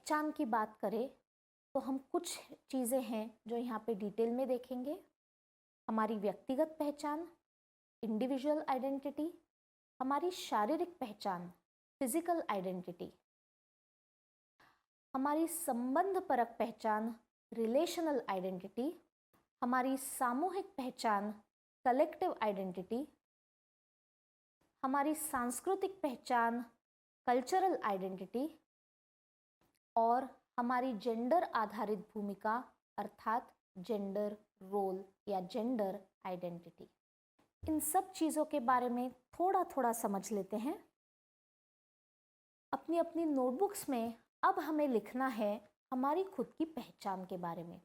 पहचान की बात करें तो हम कुछ चीज़ें हैं जो यहाँ पे डिटेल में देखेंगे। हमारी व्यक्तिगत पहचान, इंडिविजुअल आइडेंटिटी, हमारी शारीरिक पहचान, फिजिकल आइडेंटिटी, हमारी संबंधपरक पहचान, रिलेशनल आइडेंटिटी, हमारी सामूहिक पहचान, कलेक्टिव आइडेंटिटी, हमारी सांस्कृतिक पहचान, कल्चरल आइडेंटिटी, और हमारी जेंडर आधारित भूमिका अर्थात जेंडर रोल या जेंडर आइडेंटिटी। इन सब चीज़ों के बारे में थोड़ा थोड़ा समझ लेते हैं। अपनी अपनी नोटबुक्स में अब हमें लिखना है हमारी खुद की पहचान के बारे में।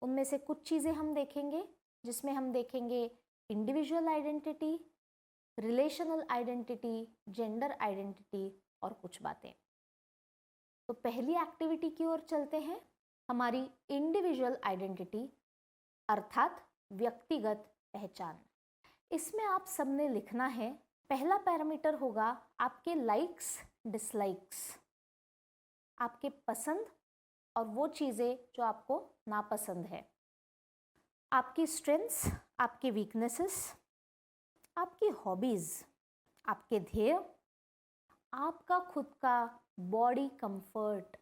उनमें से कुछ चीज़ें हम देखेंगे जिसमें हम देखेंगे individual identity, relational identity, gender identity और कुछ बातें। तो पहली एक्टिविटी की ओर चलते हैं, हमारी इंडिविजुअल आइडेंटिटी अर्थात व्यक्तिगत पहचान। इसमें आप सबने लिखना है, पहला पैरामीटर होगा आपके लाइक्स डिसलाइक्स, आपके पसंद और वो चीज़ें जो आपको नापसंद है, आपकी स्ट्रेंथ्स, आपकी वीकनेसेस, आपकी हॉबीज़, आपके ध्येय, आपका खुद का बॉडी कंफर्ट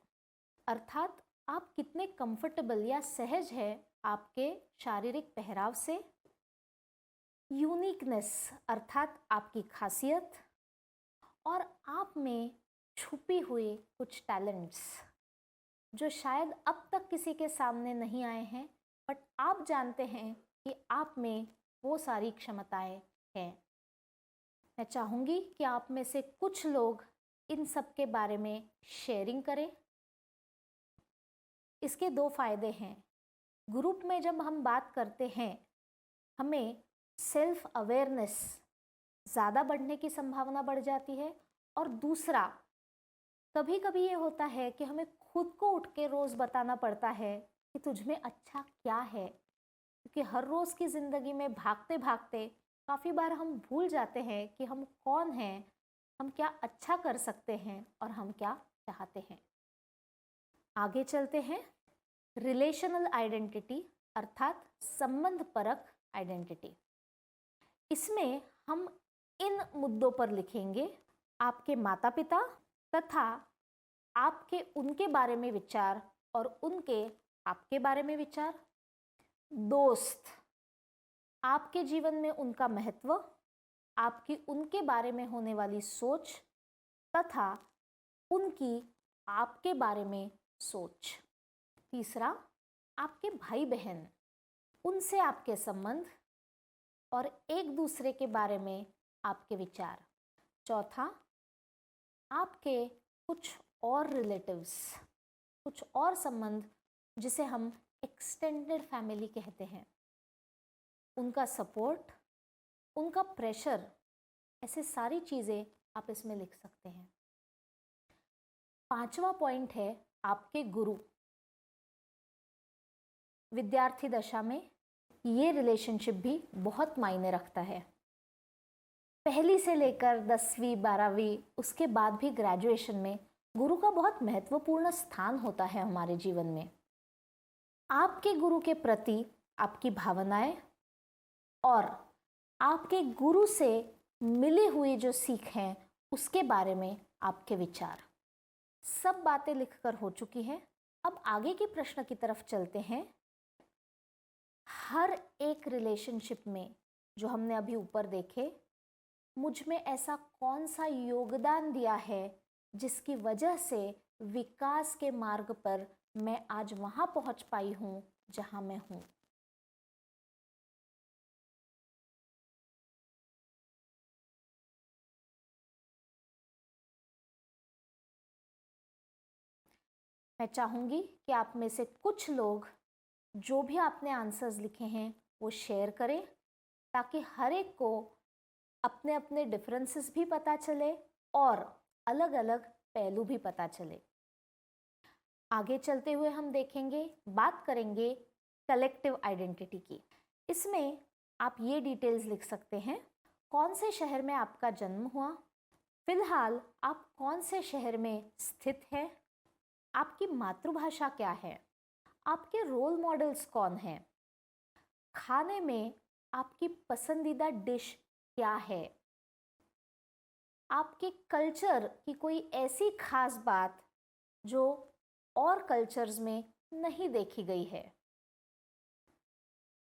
अर्थात आप कितने कंफर्टेबल या सहज है आपके शारीरिक पहराव से, यूनिकनेस अर्थात आपकी खासियत, और आप में छुपी हुई कुछ टैलेंट्स जो शायद अब तक किसी के सामने नहीं आए हैं, बट आप जानते हैं कि आप में वो सारी क्षमताएं हैं। मैं चाहूँगी कि आप में से कुछ लोग इन सब के बारे में शेयरिंग करें। इसके दो फायदे हैं। ग्रुप में जब हम बात करते हैं हमें सेल्फ अवेयरनेस ज़्यादा बढ़ने की संभावना बढ़ जाती है, और दूसरा कभी कभी ये होता है कि हमें खुद को उठ के रोज़ बताना पड़ता है कि तुझ में अच्छा क्या है, क्योंकि हर रोज़ की ज़िंदगी में भागते भागते काफ़ी बार हम भूल जाते हैं कि हम कौन हैं, हम क्या अच्छा कर सकते हैं और हम क्या चाहते हैं। आगे चलते हैं, रिलेशनल आइडेंटिटी अर्थात संबंध परक आइडेंटिटी। इसमें हम इन मुद्दों पर लिखेंगे, आपके माता पिता तथा आपके उनके बारे में विचार और उनके आपके बारे में विचार, दोस्त, आपके जीवन में उनका महत्व, आपकी उनके बारे में होने वाली सोच तथा उनकी आपके बारे में सोच। तीसरा, आपके भाई बहन, उनसे आपके संबंध और एक दूसरे के बारे में आपके विचार। चौथा, आपके कुछ और रिलेटिव्स, कुछ और संबंध जिसे हम एक्सटेंडेड फैमिली कहते हैं, उनका सपोर्ट, उनका प्रेशर, ऐसे सारी चीज़ें आप इसमें लिख सकते हैं। पांचवा पॉइंट है आपके गुरु। विद्यार्थी दशा में ये रिलेशनशिप भी बहुत मायने रखता है। पहली से लेकर 10वीं 12वीं उसके बाद भी ग्रेजुएशन में गुरु का बहुत महत्वपूर्ण स्थान होता है हमारे जीवन में। आपके गुरु के प्रति आपकी भावनाएं और आपके गुरु से मिली हुई जो सीख है उसके बारे में आपके विचार, सब बातें लिखकर हो चुकी हैं। अब आगे के प्रश्न की तरफ चलते हैं। हर एक रिलेशनशिप में जो हमने अभी ऊपर देखे, मुझ में ऐसा कौन सा योगदान दिया है जिसकी वजह से विकास के मार्ग पर मैं आज वहां पहुंच पाई हूं जहां मैं हूं। मैं चाहूंगी कि आप में से कुछ लोग जो भी आपने आंसर्स लिखे हैं वो शेयर करें, ताकि हर एक को अपने अपने डिफरेंसेस भी पता चले और अलग अलग पहलू भी पता चले। आगे चलते हुए हम देखेंगे, बात करेंगे कलेक्टिव आइडेंटिटी की। इसमें आप ये डिटेल्स लिख सकते हैं, कौन से शहर में आपका जन्म हुआ, फिलहाल आप कौन से शहर में स्थित हैं, आपकी मातृभाषा क्या है, आपके रोल मॉडल्स कौन हैं, खाने में आपकी पसंदीदा डिश क्या है, आपके कल्चर की कोई ऐसी खास बात जो और कल्चर्स में नहीं देखी गई है।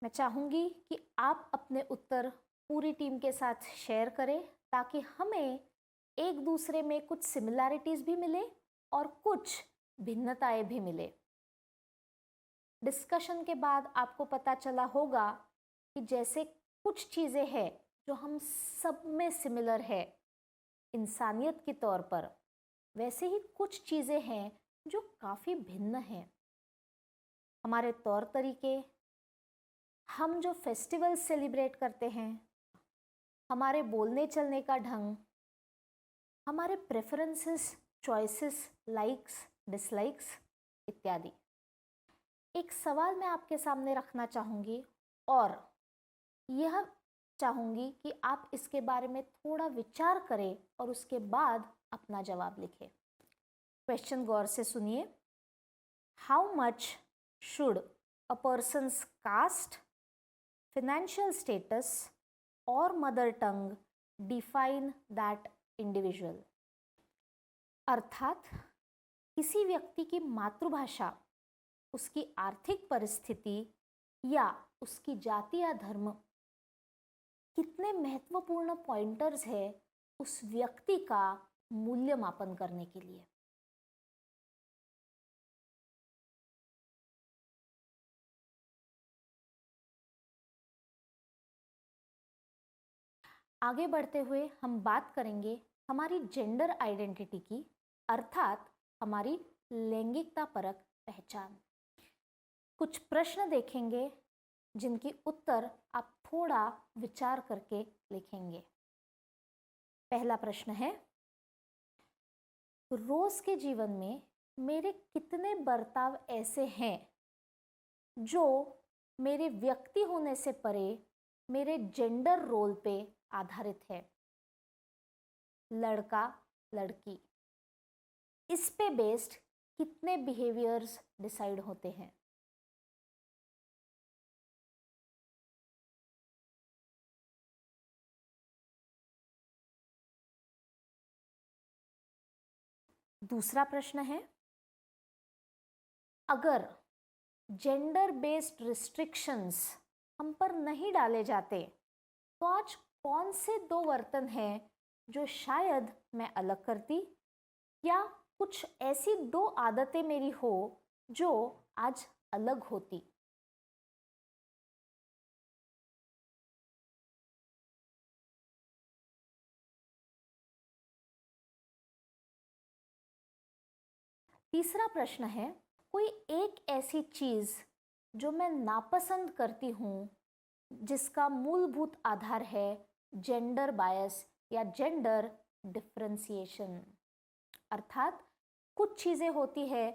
मैं चाहूँगी कि आप अपने उत्तर पूरी टीम के साथ शेयर करें ताकि हमें एक दूसरे में कुछ सिमिलैरिटीज़ भी मिले और कुछ भिन्नताएं भी मिले। डिस्कशन के बाद आपको पता चला होगा कि जैसे कुछ चीज़ें हैं जो हम सब में सिमिलर है इंसानियत के तौर पर, वैसे ही कुछ चीज़ें हैं जो काफ़ी भिन्न हैं। हमारे तौर तरीके, हम जो फेस्टिवल सेलिब्रेट करते हैं, हमारे बोलने चलने का ढंग, हमारे प्रेफरेंसेस, चॉइसेस, लाइक्स, डिसलाइक्स इत्यादि। एक सवाल मैं आपके सामने रखना चाहूँगी और यह चाहूँगी कि आप इसके बारे में थोड़ा विचार करें और उसके बाद अपना जवाब लिखें। क्वेश्चन गौर से सुनिए। How much should a person's caste, financial status और mother tongue define that individual. अर्थात किसी व्यक्ति की मातृभाषा, उसकी आर्थिक परिस्थिति या उसकी जाति या धर्म कितने महत्वपूर्ण पॉइंटर्स है उस व्यक्ति का मूल्यमापन करने के लिए। आगे बढ़ते हुए हम बात करेंगे हमारी जेंडर आइडेंटिटी की, अर्थात हमारी लैंगिकता परक पहचान। कुछ प्रश्न देखेंगे जिनकी उत्तर आप थोड़ा विचार करके लिखेंगे। पहला प्रश्न है, रोज के जीवन में मेरे कितने बर्ताव ऐसे हैं जो मेरे व्यक्ति होने से परे मेरे जेंडर रोल पे आधारित है। लड़का लड़की, इस पे बेस्ड कितने बिहेवियर्स डिसाइड होते हैं। दूसरा प्रश्न है, अगर जेंडर बेस्ड रिस्ट्रिक्शंस हम पर नहीं डाले जाते तो आज कौन से दो वर्तन हैं जो शायद मैं अलग करती, या कुछ ऐसी दो आदतें मेरी हो जो आज अलग होती। तीसरा प्रश्न है, कोई एक ऐसी चीज जो मैं नापसंद करती हूँ जिसका मूलभूत आधार है जेंडर बायस या जेंडर डिफरेंशिएशन। अर्थात कुछ चीजें होती है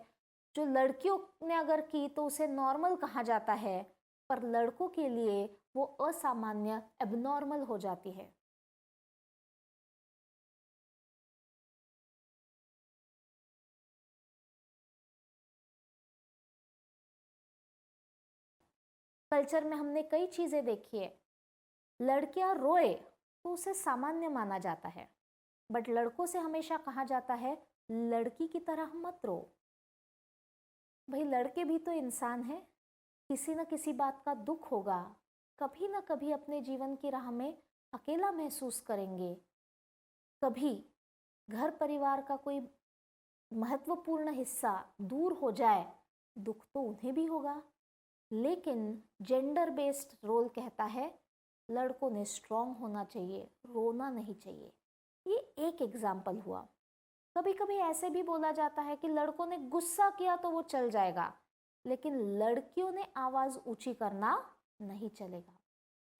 जो लड़कियों ने अगर की तो उसे नॉर्मल कहा जाता है, पर लड़कों के लिए वो असामान्य, एबनॉर्मल हो जाती है। कल्चर में हमने कई चीजें देखी है। लड़कियां रोए तो उसे सामान्य माना जाता है, बट लड़कों से हमेशा कहा जाता है लड़की की तरह मत रो। भाई लड़के भी तो इंसान हैं, किसी न किसी बात का दुख होगा, कभी ना कभी अपने जीवन की राह में अकेला महसूस करेंगे, कभी घर परिवार का कोई महत्वपूर्ण हिस्सा दूर हो जाए, दुख तो उन्हें भी होगा। लेकिन जेंडर बेस्ड रोल कहता है लड़कों ने स्ट्रांग होना चाहिए, रोना नहीं चाहिए। ये एक एग्जाम्पल हुआ। कभी कभी ऐसे भी बोला जाता है कि लड़कों ने गुस्सा किया तो वो चल जाएगा, लेकिन लड़कियों ने आवाज ऊंची करना नहीं चलेगा।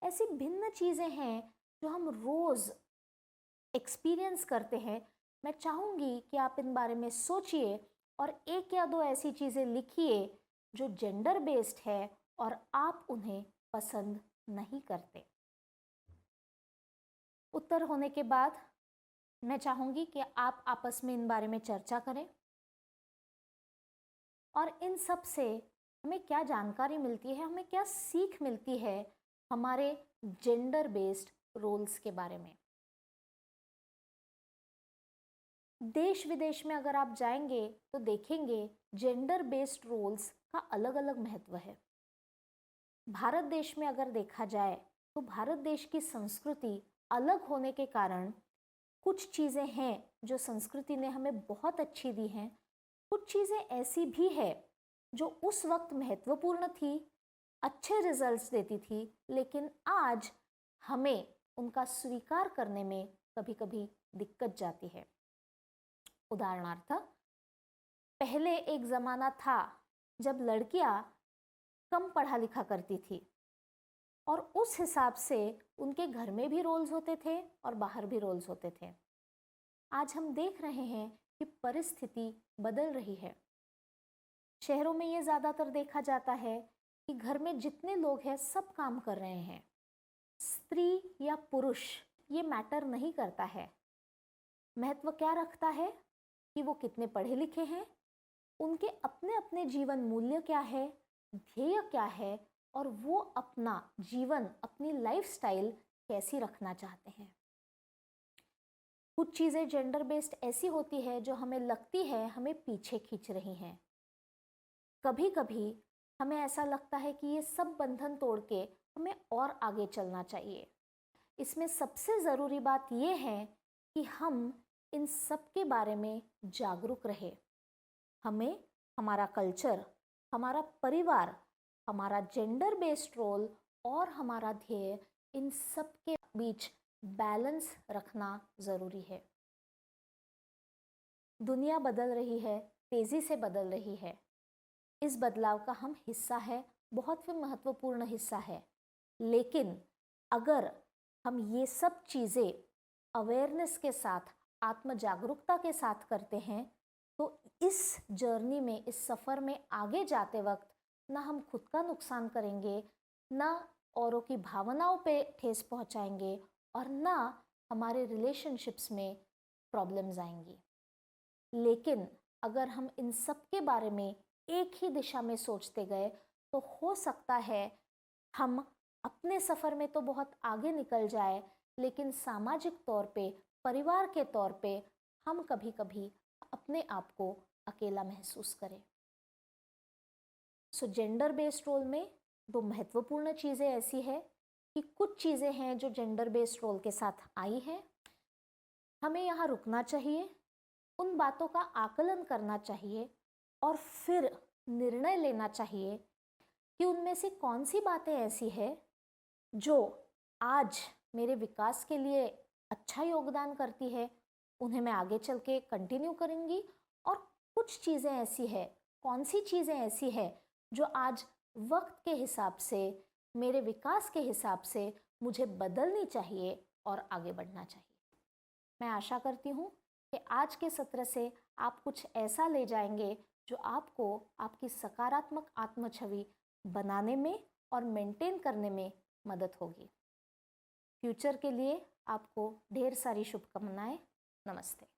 ऐसी भिन्न चीजें हैं जो हम रोज एक्सपीरियंस करते हैं। मैं चाहूंगी कि आप इन बारे में सोचिए और एक या दो ऐसी चीजें लिखिए जो जेंडर बेस्ड है और आप उन्हें पसंद नहीं करते। उत्तर होने के बाद मैं चाहूंगी कि आप आपस में इन बारे में चर्चा करें। और इन सब से हमें क्या जानकारी मिलती है, हमें क्या सीख मिलती है हमारे जेंडर बेस्ड रोल्स के बारे में। देश विदेश में अगर आप जाएंगे तो देखेंगे जेंडर बेस्ड रोल्स का अलग अलग महत्व है। भारत देश में अगर देखा जाए तो भारत देश की संस्कृति अलग होने के कारण कुछ चीज़ें हैं जो संस्कृति ने हमें बहुत अच्छी दी हैं, कुछ चीज़ें ऐसी भी है जो उस वक्त महत्वपूर्ण थी, अच्छे रिजल्ट्स देती थी, लेकिन आज हमें उनका स्वीकार करने में कभी कभी दिक्कत जाती है। उदाहरणार्थ, पहले एक ज़माना था जब लड़कियां कम पढ़ा लिखा करती थी और उस हिसाब से उनके घर में भी रोल्स होते थे और बाहर भी रोल्स होते थे। आज हम देख रहे हैं कि परिस्थिति बदल रही है। शहरों में ये ज़्यादातर देखा जाता है कि घर में जितने लोग हैं सब काम कर रहे हैं, स्त्री या पुरुष ये मैटर नहीं करता है। महत्व क्या रखता है कि वो कितने पढ़े लिखे हैं, उनके अपने अपने जीवन मूल्य क्या है, ध्येय क्या है, और वो अपना जीवन, अपनी लाइफस्टाइल कैसी रखना चाहते हैं। कुछ चीज़ें जेंडर बेस्ड ऐसी होती है जो हमें लगती है हमें पीछे खींच रही हैं। कभी कभी हमें ऐसा लगता है कि ये सब बंधन तोड़ के हमें और आगे चलना चाहिए। इसमें सबसे ज़रूरी बात ये है कि हम इन सब के बारे में जागरूक रहे। हमें हमारा कल्चर, हमारा परिवार, हमारा जेंडर बेस्ड रोल और हमारा ध्येय, इन सब के बीच बैलेंस रखना ज़रूरी है। दुनिया बदल रही है, तेज़ी से बदल रही है। इस बदलाव का हम हिस्सा है, बहुत महत्वपूर्ण हिस्सा है। लेकिन अगर हम ये सब चीज़ें अवेयरनेस के साथ, आत्म जागरूकता के साथ करते हैं तो इस जर्नी में, इस सफ़र में आगे जाते वक्त ना हम खुद का नुकसान करेंगे, ना औरों की भावनाओं पे ठेस पहुंचाएंगे, और ना हमारे रिलेशनशिप्स में प्रॉब्लम्स आएंगी। लेकिन अगर हम इन सब के बारे में एक ही दिशा में सोचते गए तो हो सकता है हम अपने सफ़र में तो बहुत आगे निकल जाए, लेकिन सामाजिक तौर पे, परिवार के तौर पे हम कभी कभी अपने आप को अकेला महसूस करें। सो जेंडर बेस्ड रोल में दो महत्वपूर्ण चीज़ें ऐसी है कि कुछ चीज़ें हैं जो जेंडर बेस्ड रोल के साथ आई हैं, हमें यहाँ रुकना चाहिए, उन बातों का आकलन करना चाहिए और फिर निर्णय लेना चाहिए कि उनमें से कौन सी बातें ऐसी है जो आज मेरे विकास के लिए अच्छा योगदान करती है, उन्हें मैं आगे चल के कंटिन्यू करूँगी, और कुछ चीज़ें ऐसी है, कौन सी चीज़ें ऐसी है जो आज वक्त के हिसाब से, मेरे विकास के हिसाब से मुझे बदलनी चाहिए और आगे बढ़ना चाहिए। मैं आशा करती हूँ कि आज के सत्र से आप कुछ ऐसा ले जाएंगे जो आपको आपकी सकारात्मक आत्म छवि बनाने में और मेंटेन करने में मदद होगी। फ्यूचर के लिए आपको ढेर सारी शुभकामनाएं। नमस्ते।